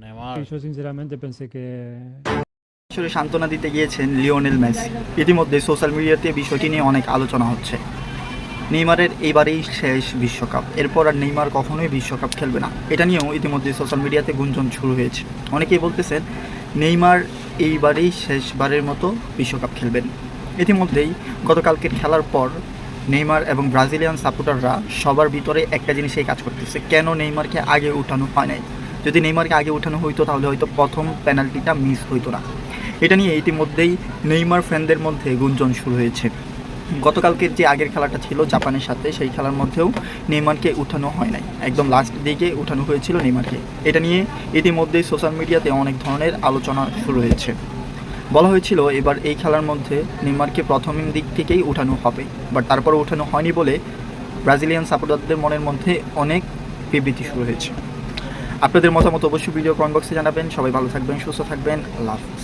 Neymar. Yo sinceramente pensé que আসলে সান্ত্বনা দিতে গিয়েছেন লিওনেল মেসি। ইতিমধ্যে সোশ্যাল মিডিয়াতে বিষয়টি নিয়ে অনেক আলোচনা হচ্ছে। নেইমারের এইবারেই শেষ বিশ্বকাপ, এরপর আর নেইমার কখনোই বিশ্বকাপ খেলবে না, এটা নিয়েও ইতিমধ্যে সোশ্যাল মিডিয়াতে গুঞ্জন শুরু হয়েছে। অনেকেই বলতেছেন নেইমার এইবারেই শেষবারের মতো বিশ্বকাপ খেলবেন। ইতিমধ্যেই গতকালকের খেলার পর নেইমার এবং ব্রাজিলিয়ান সাপোর্টাররা সবার ভিতরে একটা জিনিসেই কাজ করতেছে, কেন নেইমারকে আগে উঠানো হয় নাই। যদি নেইমারকে আগে উঠানো হইতো তাহলে হয়তো প্রথম পেনাল্টিটা মিস হইতো না। এটা নিয়ে ইতিমধ্যেই নেইমার ফ্যানদের মধ্যে গুঞ্জন শুরু হয়েছে। গতকালকের যে আগের খেলাটা ছিল জাপানের সাথে, সেই খেলার মধ্যেও নেইমারকে উঠানো হয় নাই, একদম লাস্ট দিকে উঠানো হয়েছিল নেইমারকে। এটা নিয়ে ইতিমধ্যেই সোশ্যাল মিডিয়াতে অনেক ধরনের আলোচনা শুরু হয়েছে। বলা হয়েছিল এবার এই খেলার মধ্যে নেইমারকে প্রথম দিক থেকেই উঠানো হবে, বাট তারপরে উঠানো হয়নি বলে ব্রাজিলিয়ান সাপোর্টারদের মনের মধ্যে অনেক বিবৃতি শুরু হয়েছে। আপনাদের মতামত অবশ্যই ভিডিও কমেন্ট বক্সে জানাবেন। সবাই ভালো থাকবেন, সুস্থ থাকবেন, আল্লাহ হাফেজ।